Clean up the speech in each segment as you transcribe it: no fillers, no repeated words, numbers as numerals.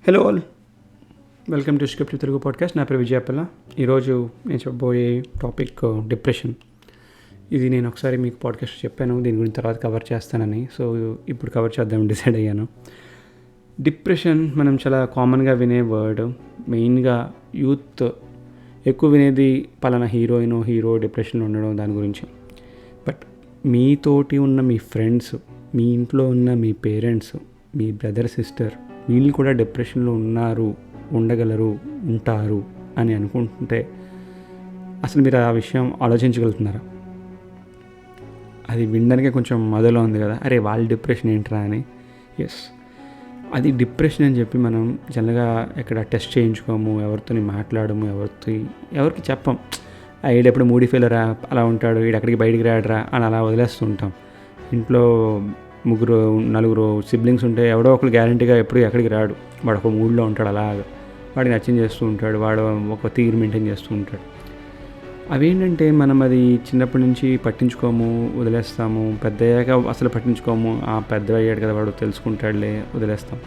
Hello all, welcome to script Telugu podcast. నా పేరు విజయపల్ల. ఈరోజు నేను చెప్పబోయే టాపిక్ డిప్రెషన్. ఇది నేను ఒకసారి మీకు పాడ్కాస్ట్ చెప్పాను, దీని గురించి తర్వాత కవర్ చేస్తానని. సో ఇప్పుడు కవర్ చేద్దామని డిసైడ్ అయ్యాను. డిప్రెషన్ మనం చాలా కామన్గా వినే వర్డ్. మెయిన్గా యూత్ ఎక్కువ వినేది పలానా హీరో డిప్రెషన్లో ఉండడం దాని గురించి. బట్ మీతోటి ఉన్న మీ ఫ్రెండ్స్, మీ ఇంట్లో ఉన్న మీ పేరెంట్స్, మీ బ్రదర్ సిస్టర్, వీళ్ళు కూడా డిప్రెషన్లో ఉండగలరు, ఉంటారు అని అనుకుంటుంటే అసలు మీరు ఆ విషయం ఆలోచించగలుగుతున్నారా? అది వినడానికే కొంచెం మొదలో ఉంది కదా, అరే వాళ్ళ డిప్రెషన్ ఏంట్రా అని. ఎస్, అది డిప్రెషన్ అని చెప్పి మనం జనరల్గా ఎక్కడ టెస్ట్ చేయించుకోము, ఎవరితో మాట్లాడము, ఎవరికి చెప్పం. ఈడెప్పుడు మూడీ ఫెయిలరా, అలా ఉంటాడు, ఈడెక్కడికి బయటికి రాడరా అని అలా వదిలేస్తూ ఉంటాం. ఇంట్లో నలుగురు సిబ్లింగ్స్ ఉంటే ఎవడో ఒకరు గ్యారంటీగా ఎప్పుడు ఎక్కడికి రాడు. వాడు ఒక మూడ్లో ఉంటాడు, అలాగా వాడికి నచ్చింది చేస్తూ ఉంటాడు, వాడు ఒక తీరు మెయింటైన్ చేస్తూ ఉంటాడు. అవేంటంటే మనం అది చిన్నప్పటి నుంచి పట్టించుకోము, వదిలేస్తాము. పెద్దయ్యాక అసలు పట్టించుకోము. పెద్ద అయ్యాడు కదా వాడు తెలుసుకుంటాడులే, వదిలేస్తాం.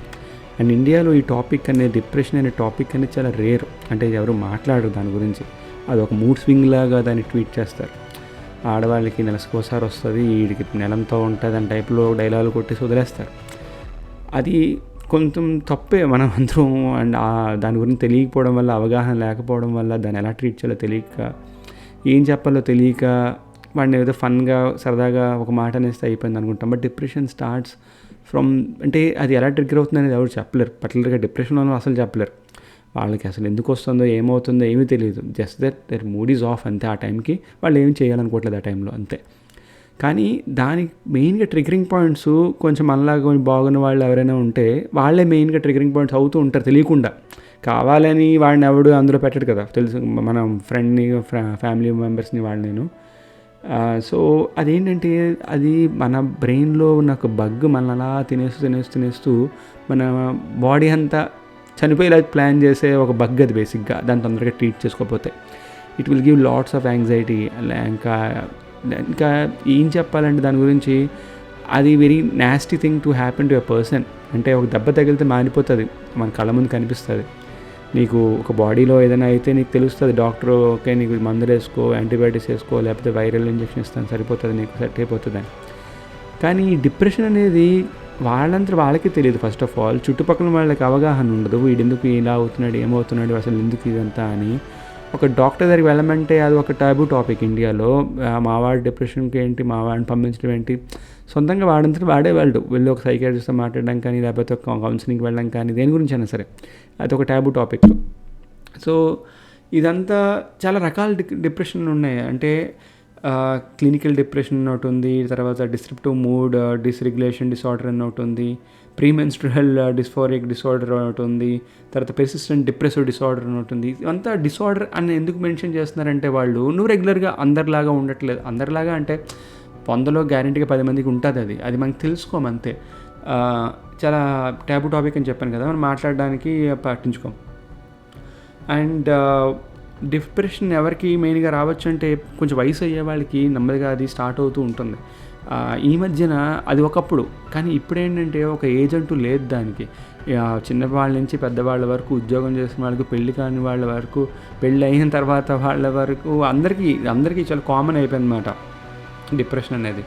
అండ్ ఇండియాలో ఈ టాపిక్ అనేది, డిప్రెషన్ అనే టాపిక్ అనేది చాలా రేర్. అంటే ఎవరు మాట్లాడరు దాని గురించి. అది ఒక మూడ్ స్వింగ్ లాగా దాన్ని ట్వీట్ చేస్తారు. ఆడవాళ్ళకి నెలకోసారి వస్తుంది, వీడికి నెలంతో ఉంటుంది అని టైప్లో డైలాగులు కొట్టేసి వదిలేస్తారు. అది కొంచెం తప్పే. మనం అందరం అండ్ దాని గురించి తెలియకపోవడం వల్ల, అవగాహన లేకపోవడం వల్ల, దాన్ని ఎలా ట్రీట్ చేయాలో తెలియక, ఏం చెప్పాలో తెలియక, వాడిని ఏదో ఫన్గా సరదాగా ఒక మాట అనేస్తే అయిపోయింది అనుకుంటాం. బట్ డిప్రెషన్ స్టార్ట్స్ ఫ్రమ్, అంటే అది ఎలా ట్రిగ్గర్ అవుతుంది అనేది ఎవరు చెప్పలేరు. పర్టికులర్గా డిప్రెషన్లో అసలు చెప్పలేరు. వాళ్ళకి అసలు ఎందుకు వస్తుందో, ఏమవుతుందో ఏమీ తెలియదు. Just that their mood is off అంతే. ఆ టైంకి వాళ్ళు ఏమి చేయాలనుకోవట్లేదు ఆ టైంలో, అంతే. కానీ దానికి మెయిన్గా ట్రిగరింగ్ పాయింట్స్ కొంచెం మనలాగా బాగున్న వాళ్ళు ఎవరైనా ఉంటే వాళ్ళే మెయిన్గా ట్రిగరింగ్ పాయింట్స్ అవుతూ ఉంటారు తెలియకుండా. కావాలని వాడిని ఎవడు అందులో పెట్టడు కదా, తెలుసు. మనం ఫ్రెండ్ని, ఫ్యామిలీ మెంబర్స్ని నేను. సో అదేంటంటే అది మన బ్రెయిన్లో ఉన్న ఒక బగ్ మనల్ని అలా తినేస్తూ మన బాడీ అంతా చనిపోయేలా ప్లాన్ చేసే ఒక బగ్ అది బేసిక్గా. దాన్ని తొందరగా ట్రీట్ చేసుకోకపోతే it will give lots of anxiety. ఇంకా ఏం చెప్పాలంటే దాని గురించి, అది very nasty thing to happen to a person. అంటే ఒక దెబ్బ తగిలితే మానిపోతుంది, మన కళ్ళ ముందు కనిపిస్తుంది. నీకు ఒక బాడీలో ఏదైనా అయితే నీకు తెలుస్తుంది, డాక్టర్ ఓకే నీకు మందులు వేసుకో, యాంటీబయాటిక్స్ వేసుకో, లేకపోతే వైరల్ ఇంజెక్షన్ ఇస్తాను, సరిపోతుంది, నీకు సెట్ అయిపోతుంది అని. కానీ డిప్రెషన్ అనేది వాళ్ళకి తెలియదు. ఫస్ట్ ఆఫ్ ఆల్ చుట్టుపక్కల వాళ్ళకి అవగాహన ఉండదు. వీడెందుకు ఇలా అవుతున్నాడు, ఏమవుతున్నాడు, అసలు ఎందుకు ఇదంతా అని. ఒక డాక్టర్ దగ్గరికి వెళ్ళమంటే అది ఒక టాబూ టాపిక్ ఇండియాలో. మావాడి డిప్రెషన్కి ఏంటి, మావాడిని పంపించడం ఏంటి, సొంతంగా వాడంతా వాడే వెళ్ళి ఒక సైకియాట్రిస్ట్తో మాట్లాడడం కానీ, లేకపోతే కౌన్సిలింగ్కి వెళ్ళడం కానీ, దేని గురించి అయినా సరే అది ఒక టాబూ టాపిక్. సో ఇదంతా చాలా రకాల డిప్రెషన్లు ఉన్నాయి. అంటే క్లినికల్ డిప్రెషన్ అని ఒకటి ఉంది, తర్వాత డిస్క్రిప్టివ్ మూడ్ డిస్రెగ్యులేషన్ డిసార్డర్ అని ఒకటి ఉంది, ప్రీమెన్స్ట్రువల్ డిస్ఫోరిక్ డిసార్డర్ అని ఒకటి ఉంది, తర్వాత పెర్సిస్టెంట్ డిప్రెసివ్ డిసార్డర్ అని ఒకటి ఉంది. ఇదంతా డిసార్డర్ అని ఎందుకు మెన్షన్ చేస్తున్నారంటే వాళ్ళు, నువ్వు రెగ్యులర్గా అందరిలాగా ఉండట్లేదు. అందరిలాగా అంటే 100లో గ్యారెంటీగా 10 మందికి ఉంటుంది. అది మనకు తెలుసుకోమంతే. చాలా టాబూ టాపిక్ అని చెప్పాను కదా, మనం మాట్లాడడానికి పట్టించుకోం. అండ్ డిప్రెషన్ ఎవరికి మెయిన్గా రావచ్చు అంటే, కొంచెం వయసు అయ్యే వాళ్ళకి నెమ్మదిగా అది స్టార్ట్ అవుతూ ఉంటుంది. ఈ మధ్యన అది ఒకప్పుడు, కానీ ఇప్పుడేంటంటే ఒక ఏజ్ అంటూ లేదు దానికి. చిన్నవాళ్ళ నుంచి పెద్దవాళ్ళ వరకు, ఉద్యోగం చేసిన వాళ్ళకి, పెళ్ళి కాని వాళ్ళ వరకు, పెళ్ళి అయిన తర్వాత వాళ్ళ వరకు అందరికీ చాలా కామన్ అయిపోయింది అన్నమాట డిప్రెషన్ అనేది.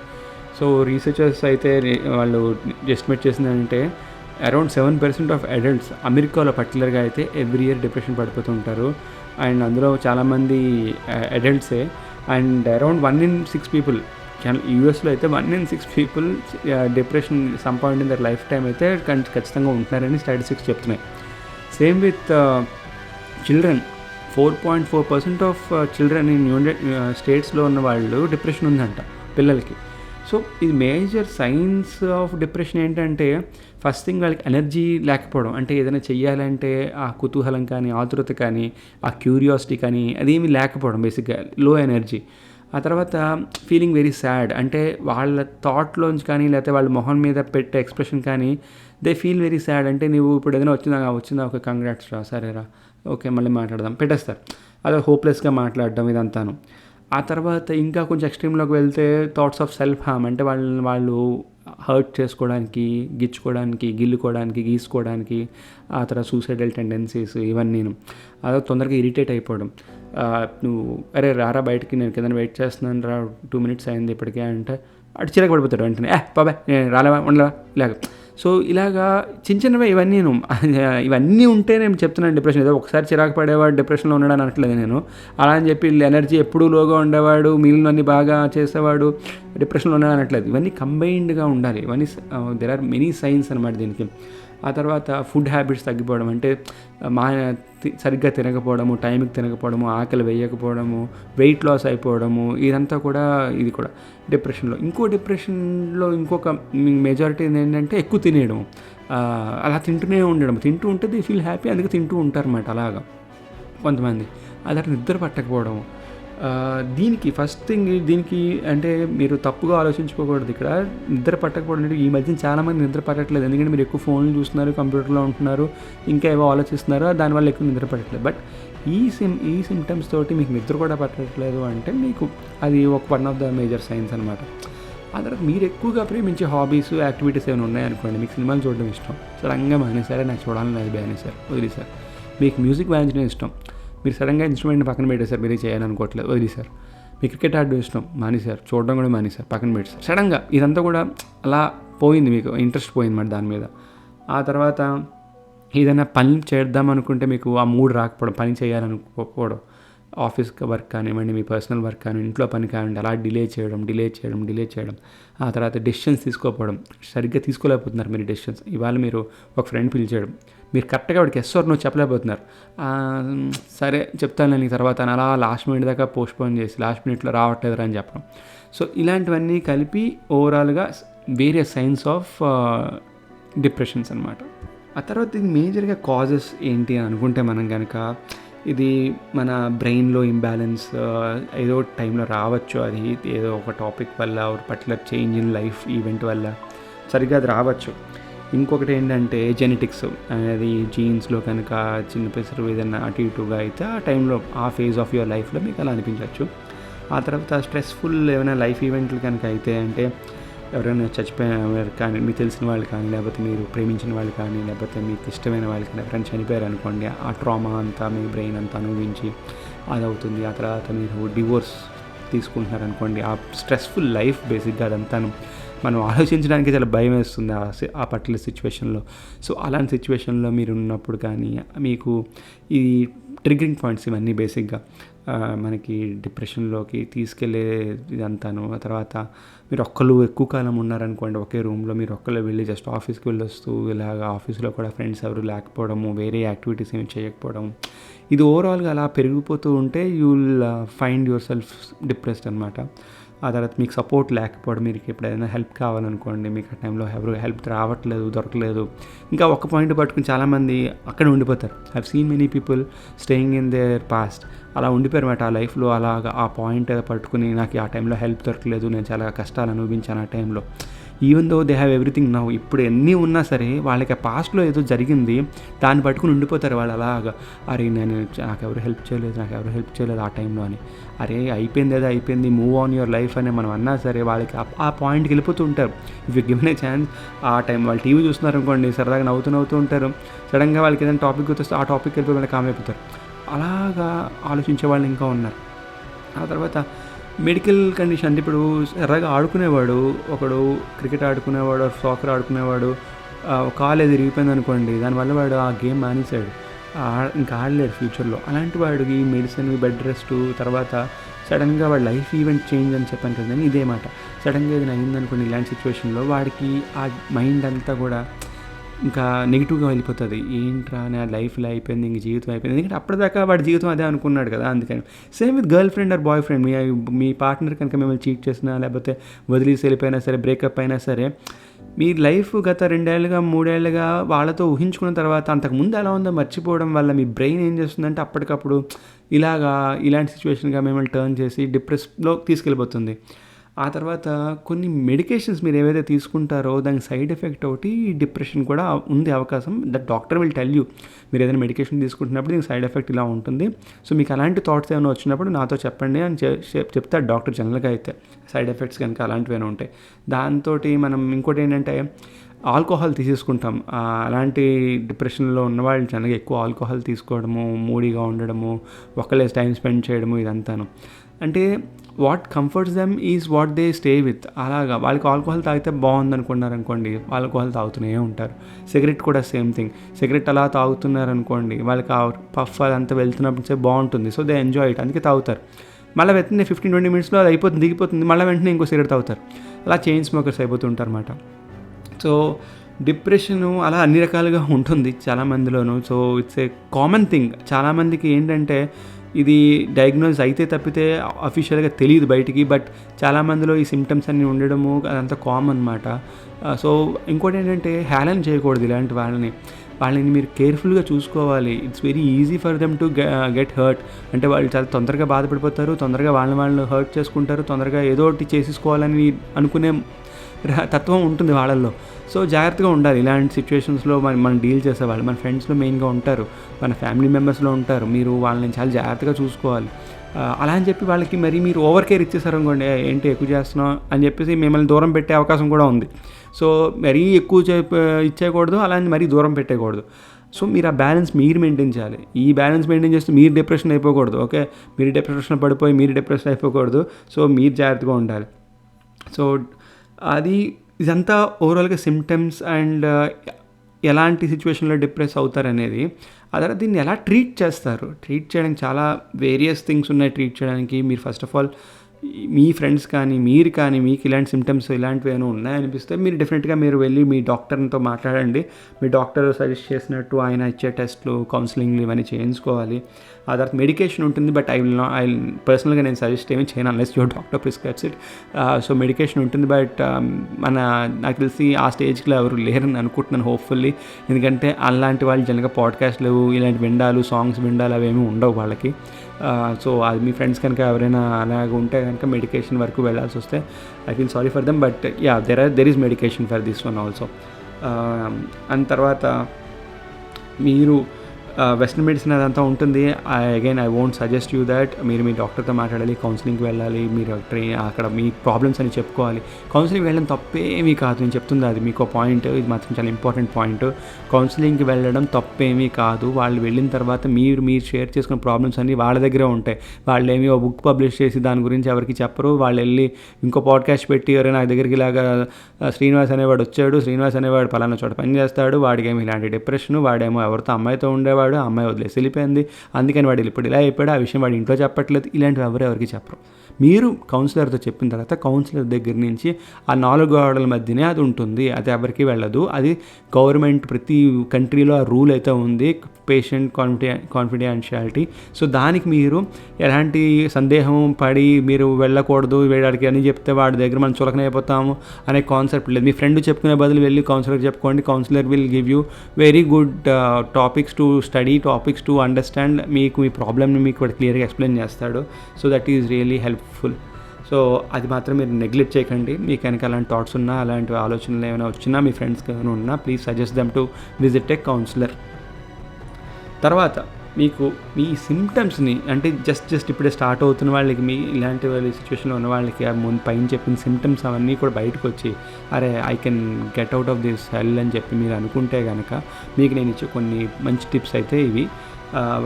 సో రీసెర్చర్స్ అయితే వాళ్ళు ఎస్టిమేట్ చేసిందంటే అరౌండ్ 7% ఆఫ్ అడల్ట్స్ అమెరికాలో పర్టికులర్గా అయితే ఎవ్రీ ఇయర్ డిప్రెషన్ పడిపోతూ ఉంటారు. అండ్ అందులో చాలామంది అడల్ట్సే. అండ్ అరౌండ్ 1 in 6 పీపుల్, యూఎస్లో అయితే 1 in 6 people depression some point in their life time అయితే ఖచ్చితంగా ఉంటున్నారని స్టాటిస్టిక్స్ చెప్తున్నాయి. Same with children, 4.4% of children in United స్టేట్స్లో ఉన్న వాళ్ళు డిప్రెషన్ ఉందంట పిల్లలకి. సో ఇది మేజర్ సైన్స్ ఆఫ్ డిప్రెషన్ ఏంటంటే, ఫస్ట్ థింగ్ వాళ్ళకి ఎనర్జీ లేకపోవడం. అంటే ఏదైనా చెయ్యాలంటే ఆ కుతూహలం కానీ, ఆతృత కానీ, ఆ క్యూరియాసిటీ కానీ అదేమీ లేకపోవడం, బేసిక్గా లో ఎనర్జీ. ఆ తర్వాత ఫీలింగ్ వెరీ సాడ్. అంటే వాళ్ళ థాట్లోంచి కానీ, లేకపోతే వాళ్ళ మొహం మీద పెట్టే ఎక్స్ప్రెషన్ కానీ, దే ఫీల్ వెరీ సాడ్. అంటే నువ్వు ఇప్పుడు ఏదైనా వచ్చిందా ఓకే కంగ్రాట్స్ రా, సరేరా, ఓకే మళ్ళీ మాట్లాడదాం, పెట్టేస్తారు. అదే హోప్లెస్గా మాట్లాడడం ఇదంతాను. ఆ తర్వాత ఇంకా కొంచెం ఎక్స్ట్రీమ్లోకి వెళ్తే థాట్స్ ఆఫ్ సెల్ఫ్ హార్మ్. అంటే వాళ్ళు హర్ట్ చేసుకోవడానికి, గిల్లుకోవడానికి, గీసుకోవడానికి, ఆ తర్వాత సూసైడల్ టెండెన్సీస్ ఇవన్నీ. అదో తొందరగా ఇరిటేట్ అయిపోవడం. నువ్వు అరే రారా బయటికి, నేను కింద వెయిట్ చేస్తున్నాను రా, 2 minutes అయింది ఇప్పటికే అంటే అటు చిరాకు పడిపోతాడు వెంటనే, బాబాయ్ నేను రాలేవా ఉండలేవా ఇలాగ. సో ఇలాగా చిన్నవే ఇవన్నీ ఉంటే నేను చెప్తున్నాను డిప్రెషన్. ఏదో ఒకసారి చిరాకు పడేవాడు డిప్రెషన్లో ఉన్నాడని అనట్లేదు నేను. అలా అని చెప్పి ఎనర్జీ ఎప్పుడూ లోగా ఉండేవాడు, మిగిలినవన్నీ బాగా చేసేవాడు డిప్రెషన్లో ఉన్నాడు అనట్లేదు. ఇవన్నీ కంబైన్డ్గా ఉండాలి. ఇవన్నీ దెర్ ఆర్ మెనీ సైన్స్ అనమాట దీనికి. ఆ తర్వాత ఫుడ్ హ్యాబిట్స్ తగ్గిపోవడం, అంటే సరిగ్గా తినకపోవడము, టైంకి తినకపోవడము, ఆకలి వేయకపోవడము, వెయిట్ లాస్ అయిపోవడము, ఇది కూడా డిప్రెషన్లో. ఇంకొక మెజారిటీ ఏంటంటే ఎక్కువ తినేయడం. అలా తింటూనే ఉండడం, తింటూ ఉంటే దే ఫీల్ హ్యాపీ, అందుకే తింటూ ఉంటారన్నమాట అలాగా కొంతమంది. అలా నిద్ర పట్టకపోవడం. ఫస్ట్ థింగ్ దీనికి అంటే మీరు తప్పుగా ఆలోచించుకోకూడదు. ఇక్కడ నిద్ర పట్టకపోవడం అంటే ఈ మధ్యన చాలామంది నిద్ర పట్టట్లేదు, ఎందుకంటే మీరు ఎక్కువ ఫోన్లు చూస్తున్నారు, కంప్యూటర్లో ఉంటున్నారు, ఇంకా ఏవో ఆలోచిస్తున్నారు, దానివల్ల ఎక్కువ నిద్ర పట్టట్లేదు. బట్ ఈ సిమ్టమ్స్ తోటి మీకు నిద్ర కూడా పట్టట్లేదు అంటే మీకు అది one of the major science అనమాట. ఆ తర్వాత మీరు ఎక్కువగా ప్రేమించే హాబీస్, యాక్టివిటీస్ ఏమైనా ఉన్నాయనుకోండి, మీకు సినిమాలు చూడడం ఇష్టం, సడన్గా మానేసారే, నాకు చూడాలని అది బానేసారు వదిలేసారు. మీకు మ్యూజిక్ వాయించడం ఇష్టం, మీరు సడన్గా ఇన్స్ట్రుమెంట్ పక్కన పెట్టేశారు, మీరు చేయాలనుకోవట్లేదు వదిలేశారు. మీకు క్రికెట్ ఆడడం ఇష్టం, మానేశారు, చూడడం కూడా మానేశారు, పక్కన పెట్టేశారు. సడన్గా ఇదంతా కూడా అలా పోయింది, మీకు ఇంట్రెస్ట్ పోయింది మాట దాని మీద. ఆ తర్వాత ఏదైనా పని చేద్దాం అనుకుంటే మీకు ఆ మూడ్ రాకపోవడం, పని చేయాలనుకోకపోవడం, ఆఫీస్ వర్క్ కానివ్వండి, మీ పర్సనల్ వర్క్ కానివ్వండి, ఇంట్లో పని కానివ్వండి, అలా డిలే చేయడం. ఆ తర్వాత డెసిషన్స్ తీసుకోకపోవడం, సరిగ్గా తీసుకోలేకపోతున్నారు మీరు డెసిషన్స్. ఇవాళ మీరు ఒక ఫ్రెండ్ పిలిచాడు, మీరు కరెక్ట్గా వాడికి ఎస్ ఆర్ నో చెప్పలేకపోతున్నారు. సరే చెప్తాను నేను తర్వాత అలా లాస్ట్ మినిట్ దాకా పోస్ట్పోన్ చేసి లాస్ట్ మినిట్లో రావట్లేదురా అని చెప్పడం. సో ఇలాంటివన్నీ కలిపి ఓవరాల్గా వేరియస్ సైన్స్ ఆఫ్ డిప్రెషన్స్ అనమాట. ఆ తర్వాత ఇది మేజర్గా కాజెస్ ఏంటి అని అనుకుంటే మనం కనుక, ఇది మన బ్రెయిన్లో ఇంబ్యాలెన్స్ ఏదో టైంలో రావచ్చు. అది ఏదో ఒక టాపిక్ వల్ల, ఒక particular change in life event వల్ల సరిగ్గా అది రావచ్చు. ఇంకొకటి ఏంటంటే జెనెటిక్స్ అనేది, జీన్స్లో కనుక చిన్న పెసరు ఏదైనా అటు ఇటుగా అయితే ఆ టైంలో ఆ ఫేజ్ ఆఫ్ యువర్ లైఫ్లో మీకు అలా అనిపించవచ్చు. ఆ తర్వాత స్ట్రెస్ఫుల్ ఏమైనా లైఫ్ ఈవెంట్లు కనుక అయితే, అంటే ఎవరైనా చచ్చిపోయిన కానీ, మీకు తెలిసిన వాళ్ళు కానీ, లేకపోతే మీరు ప్రేమించిన వాళ్ళు కానీ, లేకపోతే మీకు ఇష్టమైన వాళ్ళు కానీ ఎవరైనా చనిపోయారు అనుకోండి, ఆ ట్రామా అంతా మీ బ్రెయిన్ అంతా అనుభవించి అది అవుతుంది. ఆ తర్వాత మీరు డివోర్స్ తీసుకుంటున్నారు అనుకోండి, ఆ స్ట్రెస్ఫుల్ లైఫ్ బేసిక్గా అదంతాను మనం ఆలోచించడానికి చాలా భయం వేస్తుంది ఆ పర్టికులర్ సిచ్యువేషన్లో. సో అలాంటి సిచ్యువేషన్లో మీరు ఉన్నప్పుడు కానీ మీకు ఈ ట్రిగరింగ్ పాయింట్స్ ఇవన్నీ బేసిక్గా మనకి డిప్రెషన్లోకి తీసుకెళ్ళే ఇదంతాను. ఆ తర్వాత మీరు ఒక్కళ్ళు ఎక్కువ కాలం ఉన్నారనుకోండి ఒకే రూమ్లో, మీరు ఒక్కళ్ళు వెళ్ళి జస్ట్ ఆఫీస్కి వెళ్ళొస్తూ ఇలాగ ఆఫీస్లో కూడా ఫ్రెండ్స్ ఎవరు లేకపోవడము, వేరే యాక్టివిటీస్ ఏమి చేయకపోవడం, ఇది ఓవరాల్గా అలా పెరిగిపోతూ ఉంటే you will find your self depressed అనమాట. ఆ తర్వాత మీకు సపోర్ట్ లేకపోవడం, మీకు ఎప్పుడైనా హెల్ప్ కావాలనుకోండి, మీకు ఆ టైంలో ఎవరు హెల్ప్ దొరకలేదు, ఇంకా ఒక పాయింట్ పట్టుకుని చాలామంది అక్కడ ఉండిపోతారు. I have seen many people staying in there past, అలా ఉండిపోయారన్నమాట ఆ లైఫ్లో. అలాగా ఆ పాయింట్ పట్టుకుని నాకు ఆ టైంలో హెల్ప్ దొరకలేదు, నేను చాలా కష్టాలు అనుభవించాను ఆ టైంలో. Even though they have everything now, ఇప్పుడు ఎన్ని ఉన్నా సరే వాళ్ళకి ఆ పాస్ట్లో ఏదో జరిగింది, దాన్ని పట్టుకుని ఉండిపోతారు వాళ్ళు అలాగా. అరే నాకు ఎవరు హెల్ప్ చేయలేదు ఆ టైంలో అని. అరే అయిపోయింది, మూవ్ ఆన్ యువర్ లైఫ్ అని మనం అన్నా సరే వాళ్ళకి ఆ పాయింట్కి వెళ్ళిపోతూ ఉంటారు. If you given a chance, ఆ టైం వాళ్ళు టీవీ చూస్తున్నారు అనుకోండి, సరదాగా నవ్వుతూ ఉంటారు, సడన్గా వాళ్ళకి ఏదైనా టాపిక్ గుర్తొస్తే ఆ టాపిక్ వెళ్ళిపోయి వాళ్ళకి కామ్ అయిపోతారు. అలాగా ఆలోచించే వాళ్ళు ఇంకా ఉన్నారు. ఆ తర్వాత మెడికల్ కండిషన్, అంటే ఇప్పుడు ఎర్రగా ఆడుకునేవాడు ఒకడు, క్రికెట్ ఆడుకునేవాడు, సాకర్ ఆడుకునేవాడు, కాలు ఏది విరిగిపోయింది అనుకోండి, దానివల్ల వాడు ఆ గేమ్ మానేశాడు, ఇంకా ఆడలేడు ఫ్యూచర్లో. అలాంటి వాడికి మెడిసిన్, బెడ్ రెస్ట్, తర్వాత సడన్గా వాడి లైఫ్ ఈవెంట్ చేంజ్ అని చెప్పాను కదా నేను, ఇదే మాట. సడన్గా ఏదైనా అయిందనుకోండి ఇలాంటి సిచ్యువేషన్లో వాడికి ఆ మైండ్ అంతా కూడా ఇంకా నెగిటివ్గా వెళ్ళిపోతుంది. ఏంట్రా నా లైఫ్లో అయిపోయింది, ఇంక జీవితం అయిపోయింది, ఎందుకంటే అప్పటిదాకా వాడి జీవితం అదే అనుకున్నాడు కదా. అందుకని same with girl friend or boy friend, me partner కనుక మిమ్మల్ని చీట్ చేసినా, లేకపోతే వదిలేసి వెళ్ళిపోయినా సరే, బ్రేకప్ అయినా సరే, మీ లైఫ్ గత 2 ఏళ్ళుగా 3 ఏళ్ళుగా వాళ్ళతో ఊహించుకున్న తర్వాత అంతకుముందు ఎలా ఉందో మర్చిపోవడం వల్ల మీ బ్రెయిన్ ఏం చేస్తుందంటే అప్పటికప్పుడు ఇలాంటి సిచ్యువేషన్గా మిమ్మల్ని టర్న్ చేసి డిప్రెస్లో తీసుకెళ్ళిపోతుంది. ఆ తర్వాత కొన్ని మెడికేషన్స్ మీరు ఏవైతే తీసుకుంటారో దానికి సైడ్ ఎఫెక్ట్ ఒకటి డిప్రెషన్ కూడా ఉంది అవకాశం. That doctor will tell you, మీరు ఏదైనా మెడికేషన్ తీసుకుంటున్నప్పుడు దీనికి సైడ్ ఎఫెక్ట్ ఇలా ఉంటుంది. సో మీకు అలాంటి థాట్స్ ఏమైనా వచ్చినప్పుడు నాతో చెప్పండి అని చెప్తాడు డాక్టర్ జనరల్గా అయితే, సైడ్ ఎఫెక్ట్స్ కనుక అలాంటివి ఏమైనా ఉంటాయి. దాంతో మనం ఇంకోటి ఏంటంటే ఆల్కహాల్ తీసేసుకుంటాం. అలాంటి డిప్రెషన్లో ఉన్నవాళ్ళు జనరల్గా ఎక్కువ ఆల్కహాల్ తీసుకోవడము, మూడీగా ఉండడము, ఒకళ్ళే టైం స్పెండ్ చేయడము, ఇదంతాను. అంటే what comforts them is what they stay with. అలాగా వాళ్ళకి ఆల్కహాల్ తాగితే బాగుంది అనుకున్నారనుకోండి, ఆల్కహాల్ తాగుతూనే ఉంటారు. సిగరెట్ కూడా సేమ్ థింగ్. సిగరెట్ అలా తాగుతున్నారనుకోండి, వాళ్ళకి ఆ పఫ్ అదంతా వెళ్తున్నప్పుడు బాగుంటుంది, సో దే ఎంజాయ్ ఇట్, అందుకే తాగుతారు. మళ్ళీ వెంటనే 15-20 మినిట్స్లో అది అయిపోతుంది, దిగిపోతుంది, మళ్ళీ వెంటనే ఇంకో సిగరెట్ తాగుతారు. అలా చైన్ స్మోకర్స్ అయిపోతుంటారు అన్నమాట. సో డిప్రెషను అలా అన్ని రకాలుగా ఉంటుంది చాలామందిలోనూ. So it's a common thing. చాలామందికి ఏంటంటే ఇది డయాగ్నోజ్ అయితే తప్పితే అఫీషియల్గా తెలియదు బయటికి, బట్ చాలామందిలో ఈ సిమ్టమ్స్ అన్నీ ఉండడము అదంతా కామన్ అన్నమాట. సో ఇంకోటి ఏంటంటే హేళన చేయకూడదు ఇలాంటి వాళ్ళని మీరు కేర్ఫుల్గా చూసుకోవాలి. It's very easy for them to get hurt. అంటే వాళ్ళు చాలా తొందరగా బాధపడిపోతారు, తొందరగా వాళ్ళు హర్ట్ చేసుకుంటారు, తొందరగా ఏదో ఒకటి చేసేసుకోవాలని అనుకునే తత్వం ఉంటుంది వాళ్ళల్లో. సో జాగ్రత్తగా ఉండాలి ఇలాంటి సిచ్యువేషన్స్లో. మనం డీల్ చేసేవాళ్ళు మన ఫ్రెండ్స్లో మెయిన్గా ఉంటారు, మన ఫ్యామిలీ మెంబర్స్లో ఉంటారు. మీరు వాళ్ళని చాలా జాగ్రత్తగా చూసుకోవాలి. అలా అని చెప్పి వాళ్ళకి మీరు ఓవర్ కేర్ ఇచ్చేసారు అనుకోండి, ఏంటి ఎక్కువ చేస్తున్నావు అని చెప్పేసి మిమ్మల్ని దూరం పెట్టే అవకాశం కూడా ఉంది. సో మరీ ఎక్కువ ఇచ్చేయకూడదు, అలా అని మరీ దూరం పెట్టేయకూడదు. సో మీరు ఆ బ్యాలెన్స్ మీరు మెయింటైన్ చేయాలి. ఈ బ్యాలెన్స్ మెయింటైన్ చేస్తే మీరు డిప్రెషన్ అయిపోకూడదు. ఓకే, మీరు డిప్రెషన్లో పడిపోయి మీరు డిప్రెషన్ అయిపోకూడదు. సో మీరు జాగ్రత్తగా ఉండాలి. సో ఇదంతా ఓవరాల్గా సిమ్టమ్స్ అండ్ ఎలాంటి సిచ్యువేషన్లో డిప్రెస్ అవుతారనేది. ఆ తర్వాత దీన్ని ఎలా ట్రీట్ చేస్తారు, ట్రీట్ చేయడానికి చాలా వేరియస్ థింగ్స్ ఉన్నాయి ట్రీట్ చేయడానికి. మీరు first of all me friends కానీ మీరు కానీ మీకు ఇలాంటి సిమ్టమ్స్ ఇలాంటివి ఏమైనా ఉన్నాయనిపిస్తే మీరు డెఫినెట్గా మీరు వెళ్ళి మీ డాక్టర్తో మాట్లాడండి. మీ డాక్టర్ సజెస్ట్ చేసినట్టు ఆయన ఇచ్చే టెస్ట్లు, కౌన్సిలింగ్లు ఇవన్నీ చేయించుకోవాలి. ఆ తర్వాత మెడికేషన్ ఉంటుంది, బట్ ఐ పర్సనల్గా నేను సజెస్ట్ ఏమీ చేయను unless your doctor prescribes it. So medication ఉంటుంది, బట్ నాకు తెలిసి ఆ స్టేజ్లో ఎవరు లేరని అనుకుంటున్నాను హోప్ఫుల్లీ. ఎందుకంటే అలాంటి వాళ్ళు జనరల్గా పాడ్కాస్ట్లు ఇలాంటి విండాలు, సాంగ్స్ విండాలు అవేమీ ఉండవు వాళ్ళకి. సో అది మీ ఫ్రెండ్స్ కనుక ఎవరైనా అలాగ ఉంటే కనుక మెడికేషన్ వరకు వెళ్ళాల్సి వస్తే I feel sorry for them, but yeah there is medication for this one also. And తర్వాత మీరు వెస్ట్రన్ మెడిసిన్ అదంతా ఉంటుంది. Again I won't suggest you that. మీరు మీ డాక్టర్తో మాట్లాడాలి, కౌన్సిలింగ్కి వెళ్ళాలి, మీరు అక్కడ మీ ప్రాబ్లమ్స్ అని చెప్పుకోవాలి. కౌన్సిలింగ్ వెళ్ళడం తప్పేమీ కాదు, నేను చెప్తుంది అది మీకు పాయింట్, ఇది మాత్రం చాలా ఇంపార్టెంట్ పాయింట్. కౌన్సిలింగ్కి వెళ్ళడం తప్పేమీ కాదు. వాళ్ళు వెళ్ళిన తర్వాత మీరు షేర్ చేసుకున్న ప్రాబ్లమ్స్ అన్నీ వాళ్ళ దగ్గరే ఉంటాయి. వాళ్ళు ఏమీ ఒక బుక్ పబ్లిష్ చేసి దాని గురించి ఎవరికి చెప్పరు. వాళ్ళు వెళ్ళి ఇంకో పాడ్కాస్ట్ పెట్టి ఎవరైనా నా దగ్గరికి ఇలాగా శ్రీనివాస్ అనేవాడు వచ్చాడు, శ్రీనివాస్ అనేవాడు పలానా చోట పని చేస్తాడు, వాడికేమో ఇలాంటి డిప్రెషన్, వాడేమో ఎవరితో అమ్మాయితో ఉండేవాడు, ఆ అమ్మాయి వదిలేసి వెళ్ళిపోయింది, అందుకని వాడు ఇప్పుడు ఇలా అయిపోయాడు, ఆ విషయం వాడు ఇంట్లో చెప్పట్లేదు, ఇలాంటివి ఎవరికి చెప్పరు. మీరు కౌన్సిలర్తో చెప్పిన తర్వాత కౌన్సిలర్ దగ్గర నుంచి ఆ 4 గోడల మధ్యనే అది ఉంటుంది, అది ఎవరికి వెళ్ళదు. అది గవర్నమెంట్ ప్రతి కంట్రీలో ఆ రూల్ అయితే ఉంది, పేషెంట్ కాన్ఫిడెన్షియాలిటీ. సో దానికి మీరు ఎలాంటి సందేహం పడి మీరు వెళ్ళకూడదు, వాడికి అని చెప్తే వాడి దగ్గర మనం చులకనైపోతాము అనే కాన్సెప్ట్ లేదు. మీ ఫ్రెండ్ చెప్పుకునే బదులు వెళ్ళి కౌన్సిలర్ చెప్పుకోండి. Counsellor will give you very good topics to study, topics to understand. మీకు మీ ప్రాబ్లమ్ని మీకు వాడు క్లియర్గా ఎక్స్ప్లెయిన్ చేస్తాడు. So that is really helpful. So అది మాత్రం మీరు నెగ్లెక్ట్ చేయకండి. మీకు కనుక అలాంటి థాట్స్ ఉన్నా, అలాంటి ఆలోచనలు ఏమైనా వచ్చినా, మీ ఫ్రెండ్స్కి ఏమైనా ఉన్నా, please suggest them to visit a counsellor. తర్వాత మీకు మీ సిమ్టమ్స్ని, అంటే జస్ట్ ఇప్పుడే స్టార్ట్ అవుతున్న వాళ్ళకి, మీ ఇలాంటి వాళ్ళ సిచ్యువేషన్లో ఉన్న వాళ్ళకి ముందు పైన చెప్పిన సిమ్టమ్స్ అవన్నీ కూడా బయటకు వచ్చి అరే I can get out of this hell అని చెప్పి మీరు అనుకుంటే కనుక మీకు నేను ఇచ్చే కొన్ని మంచి టిప్స్ అయితే ఇవి.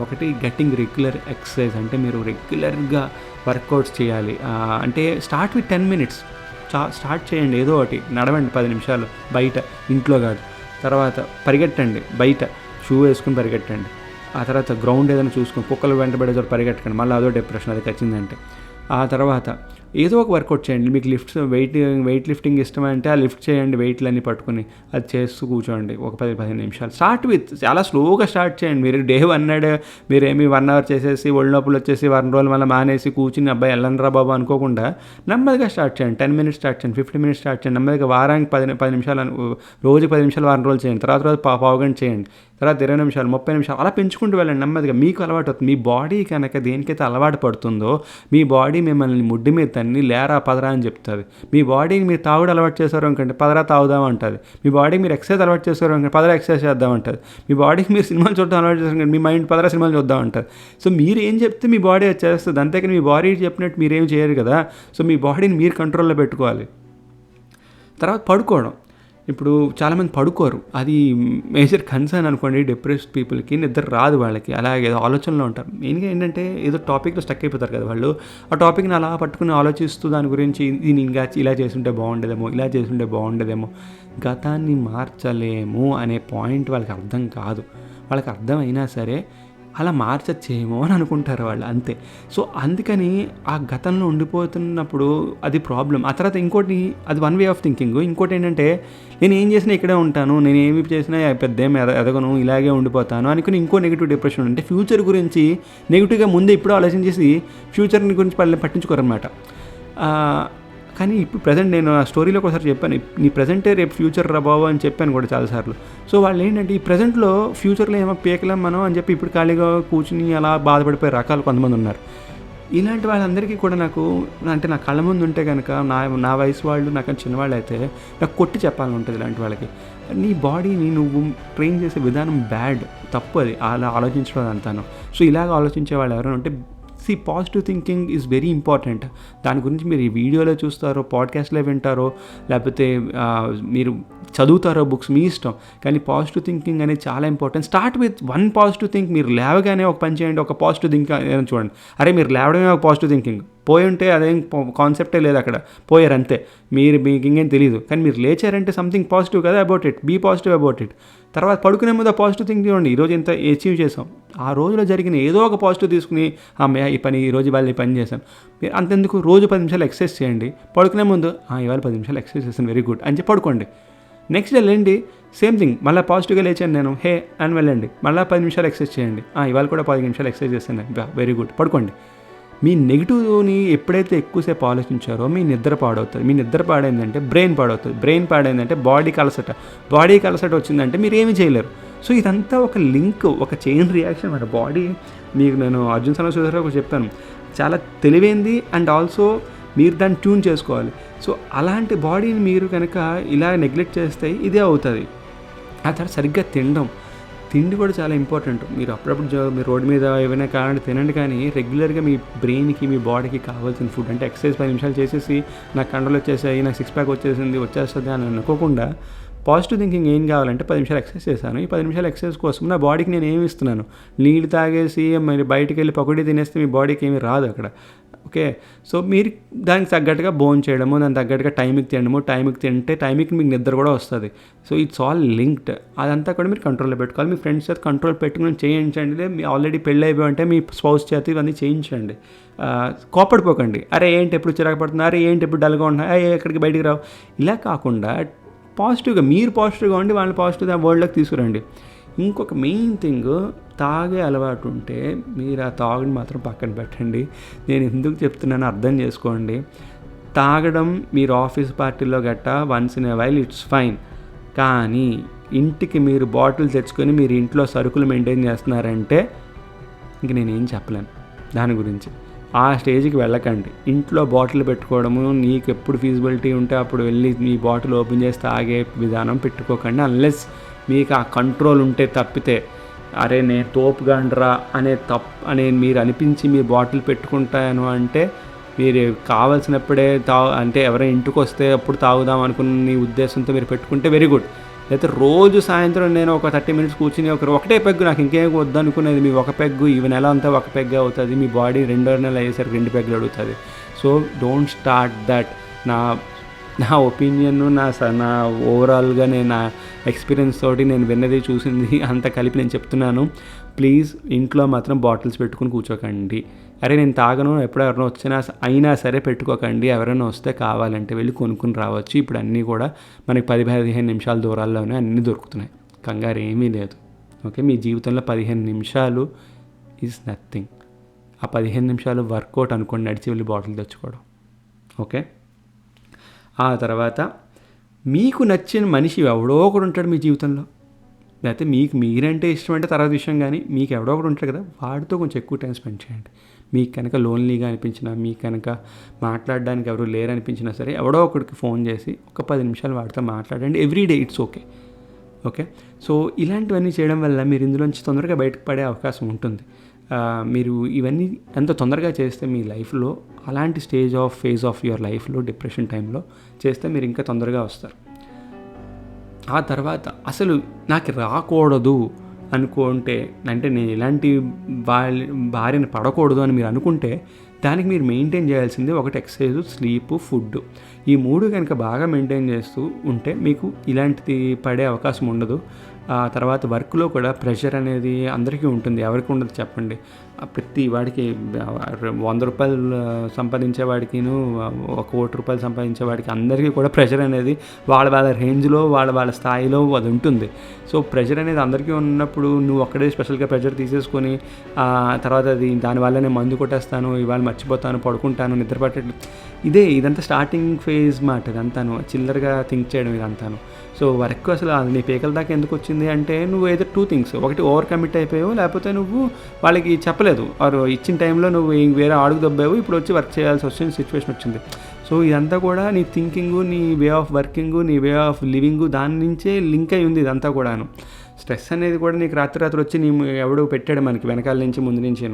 ఒకటి, గెట్టింగ్ రెగ్యులర్ ఎక్సర్సైజ్. అంటే మీరు రెగ్యులర్గా వర్కౌట్స్ చేయాలి. అంటే స్టార్ట్ విత్ 10 minutes స్టార్ట్ చేయండి. ఏదో ఒకటి నడవండి 10 నిమిషాలు బయట, ఇంట్లో కాదు. తర్వాత పరిగెట్టండి, బయట షూ వేసుకుని పరిగెట్టండి. ఆ తర్వాత గ్రౌండ్ ఏదైనా చూసుకొని కుక్కలు వెంటబడే చోట పరిగెట్టకండి, మళ్ళీ అదో డిప్రెషన్ అది వచ్చిందంటే. ఆ తర్వాత ఏదో ఒక వర్కౌట్ చేయండి. మీకు వెయిట్ లిఫ్టింగ్ ఇష్టమంటే ఆ లిఫ్ట్ చేయండి, వెయిట్లన్నీ పట్టుకుని అది చేస్తూ కూర్చోండి ఒక 10-15 నిమిషాలు. స్టార్ట్ విత్ చాలా స్లోగా స్టార్ట్ చేయండి. మీరు డే 1 మీరేమి 1 hour చేసేసి ఒళ్ళు నొప్పులు వచ్చేసి 1 రోజులు మళ్ళీ మానేసి కూర్చుని అబ్బాయి వెళ్ళండిరా బాబు అనుకోకుండా నెమ్మదిగా స్టార్ట్ చేయండి. 10 minutes స్టార్ట్ చేయండి, 15 minutes స్టార్ట్ చేయండి. నెమ్మదిగా వారానికి 10 నిమిషాలు, రోజుకి 10 నిమిషాలు 1 రోజులు చేయండి. తర్వాత రోజు పావుగంట చేయండి. తర్వాత 20 నిమిషాలు, 30 నిమిషాలు అలా పెంచుకుంటూ వెళ్ళండి నెమ్మదిగా. మీకు అలవాటు అవుతుంది. మీ బాడీ కనుక దేనికైతే అలవాటు పడుతుందో, మీ బాడీ మిమ్మల్ని ముడ్డి మీద అన్నీ లేరా పదరా అని చెప్తుంది. మీ బాడీకి మీరు తాగుడు అలవాటు చేశారు అనుకంటే పదరా తాగుదాం అంటుంది. మీ బాడీకి మీరు ఎక్సర్సైజ్ అలవాటు చేశారు అనుకంటే పదరా ఎక్సర్సైజ్ చేద్దాం అంటుంది. మీ బాడీకి మీరు సినిమాలు చూడడం అలవాటు చేశారు అనుకంటే మీ మైండ్ పదరా సినిమాలు చూద్దాం అంటుంది. సో మీరు ఏం చెప్తే మీ బాడీ అది చేస్తుంది. అంతేకాని మీ బాడీ చెప్పినట్టు మీరేం చేయరు కదా. సో మీ బాడీని మీరు కంట్రోల్లో పెట్టుకోవాలి. తర్వాత పడుకోవడం. ఇప్పుడు చాలామంది పడుకోరు, అది మేజర్ కన్సర్న్ అనుకోండి. డిప్రెస్డ్ పీపుల్కి నిద్ర రాదు, వాళ్ళకి అలాగే ఏదో ఆలోచనలో ఉంటారు. మెయిన్గా ఏంటంటే ఏదో టాపిక్లో స్టక్ అయిపోతారు కదా వాళ్ళు. ఆ టాపిక్ని అలా పట్టుకుని ఆలోచిస్తూ దాని గురించి ఇది ఇంకా ఇలా చేసుంటే బాగుండేదేమో, ఇలా చేసుంటే బాగుండేదేమో. గతాన్ని మార్చలేము అనే పాయింట్ వాళ్ళకి అర్థం కాదు. వాళ్ళకి అర్థమైనా సరే అలా మార్చచ్చేమో అని అనుకుంటారు వాళ్ళు, అంతే. సో అందుకని ఆ గతంలో ఉండిపోతున్నప్పుడు అది ప్రాబ్లం. ఆ తర్వాత ఇంకోటి, అది వన్ వే ఆఫ్ థింకింగ్. ఇంకోటి ఏంటంటే నేను ఏం చేసినా ఇక్కడే ఉంటాను, నేను ఏమి చేసినా పెద్ద ఏం ఎదగను, ఇలాగే ఉండిపోతాను అనుకుని ఇంకో నెగిటివ్ డిప్రెషన్. అంటే ఫ్యూచర్ గురించి నెగిటివ్గా ముందే ఇప్పుడు ఆలోచించేసి ఫ్యూచర్ని గురించి పట్టించుకోరనమాట. కానీ ఇప్పుడు ప్రజెంట్ నేను ఆ స్టోరీలో ఒకసారి చెప్పాను, నీ ప్రజెంటే రేపు ఫ్యూచర్ రా బాబు అని చెప్పాను కూడా చాలాసార్లు. సో వాళ్ళు ఏంటంటే ఈ ప్రజెంట్లో ఫ్యూచర్లో ఏమో పీకలేం మనం అని చెప్పి ఇప్పుడు ఖాళీగా కూర్చుని అలా బాధపడిపోయే రకాలు కొంతమంది ఉన్నారు. ఇలాంటి వాళ్ళందరికీ కూడా నాకు అంటే నా కళ్ళ ముందు ఉంటే కనుక నా వయసు వాళ్ళు నాకన్నా చిన్నవాళ్ళు అయితే నాకు కొట్టి చెప్పాలని ఉంటుంది ఇలాంటి వాళ్ళకి. నీ బాడీని నువ్వు ట్రైన్ చేసే విధానం బ్యాడ్, తప్పు, అది అలా ఆలోచించడం అంతాను. సో ఇలాగ ఆలోచించే వాళ్ళు ఎవరైనా ఉంటే positive thinking is very important. దాని గురించి మీరు ఈ వీడియోలో చూస్తారో, పాడ్కాస్ట్లో వింటారో, లేకపోతే మీరు చదువుతారో బుక్స్, మీ ఇష్టం. కానీ పాజిటివ్ థింకింగ్ అనేది చాలా important. Start with one positive think. మీరు లేవగానే ఒక పని చేయండి, ఒక పాజిటివ్ థింక్ చూడండి. అరే మీరు లేవడమే ఒక పాజిటివ్ థింకింగ్. పోయి ఉంటే అదేం కాన్సెప్టే లేదు అక్కడ, పోయారు అంతే. మీకు ఇంకేం తెలియదు. కానీ మీరు లేచారంటే సంథింగ్ పాజిటివ్ కదా about it, be positive about it. తర్వాత పడుకునే ముందు ఆ పాజిటివ్ థింక్ చూడండి, ఈరోజు ఎంత అచీవ్ చేసాం, ఆ రోజులో జరిగిన ఏదో ఒక పాజిటివ్ తీసుకుని ఈ పని ఈరోజు వాళ్ళు ఈ పని చేశాను. అంతెందుకు రోజు 10 నిమిషాలు ఎక్సర్సైజ్ చేయండి. పడుకునే ముందు ఇవాళ 10 నిమిషాలు ఎక్సర్సైజ్ చేశాను, వెరీ గుడ్ అని చెప్పి పడుకోండి. నెక్స్ట్ డే వెళ్ళండి, సేమ్ థింగ్, మళ్ళీ పాజిటివ్గా లేచాను నేను, హే అని వెళ్ళండి, మళ్ళీ 10 నిమిషాలు ఎక్సర్సైజ్ చేయండి. ఇవాళ కూడా 10 నిమిషాలు ఎక్సర్సైజ్ చేస్తాను, వెరీ గుడ్, పడుకోండి. మీ నెగిటివ్ని ఎప్పుడైతే ఎక్కువసేపు ఆలోచించారో మీ నిద్ర పాడవుతుంది. మీ నిద్ర పాడైందంటే బ్రెయిన్ పాడవుతుంది. బ్రెయిన్ పాడైందంటే బాడీకి అలసట వచ్చిందంటే మీరు ఏమీ చేయలేరు. సో ఇదంతా ఒక లింక్, ఒక చైన్ రియాక్షన్ మన బాడీ. మీకు నేను అర్జున్ సర్మ చూసారో చెప్పాను, చాలా తెలివైంది అండ్ ఆల్సో మీరు దాన్ని ట్యూన్ చేసుకోవాలి. సో అలాంటి బాడీని మీరు కనుక ఇలా నెగ్లెక్ట్ చేస్తే ఇదే అవుతుంది. ఆ తర్వాత సరిగ్గా తిండి కూడా చాలా ఇంపార్టెంట్. మీరు అప్పుడప్పుడు మీరు రోడ్డు మీద ఏమైనా కావాలంటే తినండి, కానీ రెగ్యులర్గా మీ బ్రెయిన్కి, మీ బాడీకి కావాల్సిన ఫుడ్, అంటే ఎక్సర్సైజ్ 10 నిమిషాలు చేసేసి నాకు కండలు వచ్చేసాయి, నాకు 6 ప్యాక్ వచ్చేస్తుంది అని అనుకోకుండా పాజిటివ్ థింకింగ్ ఏం కావాలంటే 10 నిమిషాలు ఎక్సర్సైజ్ చేశాను, ఈ 10 నిమిషాలు ఎక్సర్సైజ్ కోసం నా బాడీకి నేను ఏమి ఇస్తున్నాను. నీళ్ళు తాగేసి మరి బయటికి వెళ్ళి పకోడీ తినేస్తే మీ బాడీకి ఏమీ రాదు అక్కడ. ఓకే, సో మీరు దానికి తగ్గట్టుగా భోజనం చేయడము, దానికి తగ్గట్టుగా టైంకి తినడము, టైంకి తింటే టైంకి మీకు నిద్ర కూడా వస్తుంది. So it's all linked. అదంతా కూడా మీరు కంట్రోల్లో పెట్టుకోవాలి. మీ ఫ్రెండ్స్ చేత కంట్రోల్ పెట్టుకుని చేయించండి. మీ ఆల్రెడీ పెళ్ళి అయిపోయి ఉంటే మీ స్పౌస్ చేత ఇవన్నీ చేయించండి. కోపడిపోకండి, అరే ఏంటి ఎప్పుడు చిరాకు పడుతున్నా, అరే ఏంటి ఎప్పుడు డల్గా ఉంటున్నా, ఎక్కడికి బయటికి రావు. ఇలా కాకుండా పాజిటివ్గా మీరు పాజిటివ్గా ఉండి వాళ్ళని పాజిటివ్గా వరల్డ్లోకి తీసుకురండి. ఇంకొక మెయిన్ థింగ్, తాగే అలవాటు ఉంటే మీరు ఆ తాగుని మాత్రం పక్కన పెట్టండి. నేను ఎందుకు చెప్తున్నానో అర్థం చేసుకోండి. తాగడం మీరు ఆఫీస్ పార్టీలో గట్టా once in a while it's fine, కానీ ఇంటికి మీరు బాటిల్ తెచ్చుకొని మీరు ఇంట్లో సరుకులు మెయింటైన్ చేస్తున్నారంటే ఇంక నేనేం చెప్పలేను దాని గురించి. ఆ స్టేజ్కి వెళ్ళకండి. ఇంట్లో బాటిల్ పెట్టుకోవడము, నీకు ఎప్పుడు ఫీజిబిలిటీ ఉంటే అప్పుడు వెళ్ళి మీ బాటిల్ ఓపెన్ చేసి తాగే విధానం పెట్టుకోకండి. అన్లెస్ మీకు ఆ కంట్రోల్ ఉంటే తప్పితే. అరే నేను తోపుగాండ్రా అనే మీరు అనిపించి మీ బాటిల్ పెట్టుకుంటాను అంటే మీరు కావాల్సినప్పుడే అంటే ఎవరైనా ఇంటికి వస్తే అప్పుడు తాగుదాం అనుకున్న ఉద్దేశంతో మీరు పెట్టుకుంటే వెరీ గుడ్. అయితే రోజు సాయంత్రం నేను ఒక 30 మినిట్స్ కూర్చుని ఒకటే పెగ్గు, నాకు ఇంకేం వద్దు అనుకునేది మీ ఒక పెగ్గు ఈ నెల అంతా ఒక పెగ్గే అవుతుంది. మీ బాడీ 2 నెలలు అయ్యేసరికి 2 పెగ్గులు అడుగుతుంది. So don't start that. నా ఒపీనియన్, నా ఓవరాల్గా నా ఎక్స్పీరియన్స్ తోటి నేను విన్నది చూసింది అంత కలిపి నేను చెప్తున్నాను. ప్లీజ్ ఇంట్లో మాత్రం బాటిల్స్ పెట్టుకుని కూర్చోకండి. అరే నేను తాగను, ఎప్పుడో ఎవరైనా అయినా సరే పెట్టుకోకండి. ఎవరైనా వస్తే కావాలంటే వెళ్ళి కొనుక్కుని రావచ్చు. ఇప్పుడు అన్నీ కూడా మనకి 10-15 నిమిషాల దూరాల్లోనే అన్నీ దొరుకుతున్నాయి. కంగారు ఏమీ లేదు. ఓకే, మీ జీవితంలో 15 నిమిషాలు ఈజ్ నథింగ్. ఆ 15 నిమిషాలు వర్కౌట్ అనుకోండి, నడిచి వెళ్ళి బాటిల్ తెచ్చుకోవడం. ఓకే, ఆ తర్వాత మీకు నచ్చిన మనిషి ఎవడో ఒకడు ఉంటాడు మీ జీవితంలో. లేకపోతే మీరంటే ఇష్టం అంటే తర్వాత విషయం, కానీ మీకు ఎవడో ఒకడు ఉంటాడు కదా, వాడితో కొంచెం ఎక్కువ టైం స్పెండ్ చేయండి. మీకు కనుక లోన్లీగా అనిపించినా, మీకు కనుక మాట్లాడడానికి ఎవరు లేరనిపించినా సరే, ఎవడో ఒకడికి ఫోన్ చేసి ఒక 10 నిమిషాలు వాడితో మాట్లాడండి. Everyday it's okay. Okay. So ఇలాంటివన్నీ చేయడం వల్ల మీరు ఇందులోంచి తొందరగా బయటకు పడే అవకాశం ఉంటుంది. మీరు ఇవన్నీ ఎంత తొందరగా చేస్తే మీ లైఫ్లో అలాంటి ఫేజ్ ఆఫ్ యువర్ లైఫ్లో డిప్రెషన్ టైంలో చేస్తే మీరు ఇంకా తొందరగా వస్తారు. ఆ తర్వాత అసలు నాకు రాకూడదు అనుకుంటే, అంటే నేను ఇలాంటి బారిన పడకూడదు అని మీరు అనుకుంటే, దానికి మీరు మెయింటైన్ చేయాల్సింది ఒకటి ఎక్సర్సైజ్, స్లీప్, ఫుడ్. ఈ 3 కనుక బాగా మెయింటైన్ చేస్తూ ఉంటే మీకు ఇలాంటిది పడే అవకాశం ఉండదు. తర్వాత వర్క్లో కూడా ప్రెషర్ అనేది అందరికీ ఉంటుంది. ఎవరికి ఉండదు చెప్పండి? ప్రతి వాడికి ₹100 సంపాదించే వాడికిను, ₹1,00,00,000 సంపాదించే వాడికి అందరికీ కూడా ప్రెషర్ అనేది వాళ్ళ రేంజ్లో, వాళ్ళ స్థాయిలో అది ఉంటుంది. సో ప్రెషర్ అనేది అందరికీ ఉన్నప్పుడు నువ్వు ఒక్కడే స్పెషల్గా ప్రెషర్ తీసేసుకొని తర్వాత దానివల్ల నేను మందు కొట్టేస్తాను, ఇవాళ మర్చిపోతాను, పడుకుంటాను, నిద్ర పట్టేట్లు, ఇదంతా స్టార్టింగ్ ఫేజ్ మాట. ఇదంతాను చిల్లరగా థింక్ చేయడం ఇదంతాను. సో వర్క్ అసలు నీ పేకల దాకా ఎందుకు వచ్చింది అంటే, నువ్వు ఏదో 2 థింగ్స్, ఒకటి ఓవర్ కమిట్ అయిపోయావు, లేకపోతే నువ్వు వాళ్ళకి చెప్పలేదు, వారు ఇచ్చిన టైంలో నువ్వు వేరే అడుగు దబ్బావు, ఇప్పుడు వచ్చి వర్క్ చేయాల్సి వచ్చిన సిచ్యువేషన్ వచ్చింది. సో ఇదంతా కూడా నీ థింకింగు, నీ వే ఆఫ్ వర్కింగు, నీ వే ఆఫ్ లివింగు, దాని నుంచే లింక్ అయి ఉంది ఇదంతా కూడాను. స్ట్రెస్ అనేది కూడా నీకు రాత్రి వచ్చి ఎవడో పెట్టాడు మనకి వెనకాల నుంచి, ముందు నుంచి.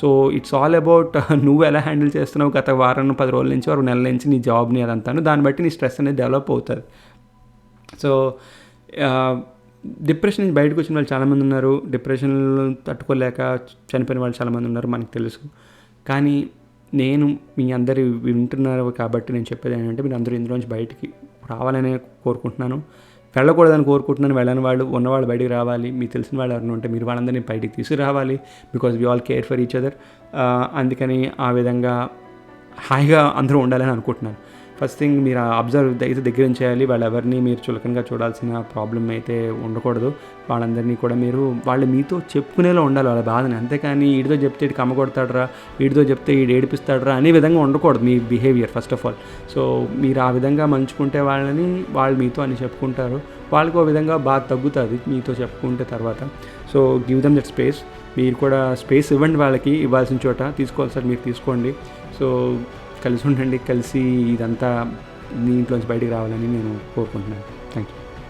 సో ఇట్స్ ఆల్ అబౌట్ నువ్వు ఎలా హ్యాండిల్ చేస్తున్నావు గత వారం, 10 రోజుల నుంచి, 6 నెలల నుంచి నీ జాబ్ని, అదంతాను. దాన్ని బట్టి నీ స్ట్రెస్ అనేది డెవలప్ అవుతుంది. సో డిప్రెషన్ నుంచి బయటకు వచ్చిన వాళ్ళు చాలామంది ఉన్నారు. డిప్రెషన్ తట్టుకోలేక చనిపోయిన వాళ్ళు చాలామంది ఉన్నారు, మనకు తెలుసు. కానీ నేను మీ అందరు వింటున్నారు కాబట్టి నేను చెప్పేది ఏంటంటే, మీరు అందరూ ఇందులోంచి బయటికి రావాలనే కోరుకుంటున్నాను. వెళ్ళకూడదని కోరుకుంటున్నాను. వెళ్ళని వాళ్ళు, ఉన్నవాళ్ళు బయటికి రావాలి. మీకు తెలిసిన వాళ్ళు ఎవరైనా ఉంటే మీరు వాళ్ళందరినీ బయటికి తీసుకురావాలి. Because we all care for each other. అందుకని ఆ విధంగా హాయిగా అందరూ ఉండాలని అనుకుంటున్నాను. ఫస్ట్ థింగ్, మీరు అబ్జర్వ్ అయితే దగ్గర చేయాలి. వాళ్ళెవరిని మీరు చులకనగా చూడాల్సిన ప్రాబ్లం అయితే ఉండకూడదు. వాళ్ళందరినీ కూడా వాళ్ళు మీతో చెప్పుకునేలా ఉండాలి వాళ్ళ బాధని. అంతేకాని వీడితో చెప్తే ఇటు కమ్మ కొడతాడరా, వీడితో చెప్తే వీడు ఏడిపిస్తాడరా అనే విధంగా ఉండకూడదు మీ behaviour first of all. So మీరు ఆ విధంగా మంచుకుంటే వాళ్ళు మీతో అని చెప్పుకుంటారు. వాళ్ళకు ఒక విధంగా బాధ తగ్గుతుంది మీతో చెప్పుకుంటే తర్వాత. So give them that space. మీరు కూడా స్పేస్ ఇవ్వండి వాళ్ళకి. ఇవ్వాల్సిన చోట తీసుకోవాలి సార్, మీరు తీసుకోండి. సో కలిసి ఉండండి. కలిసి ఇదంతా దీంట్లోంచి బయటికి రావాలని నేను కోరుకుంటున్నాను. Thank you.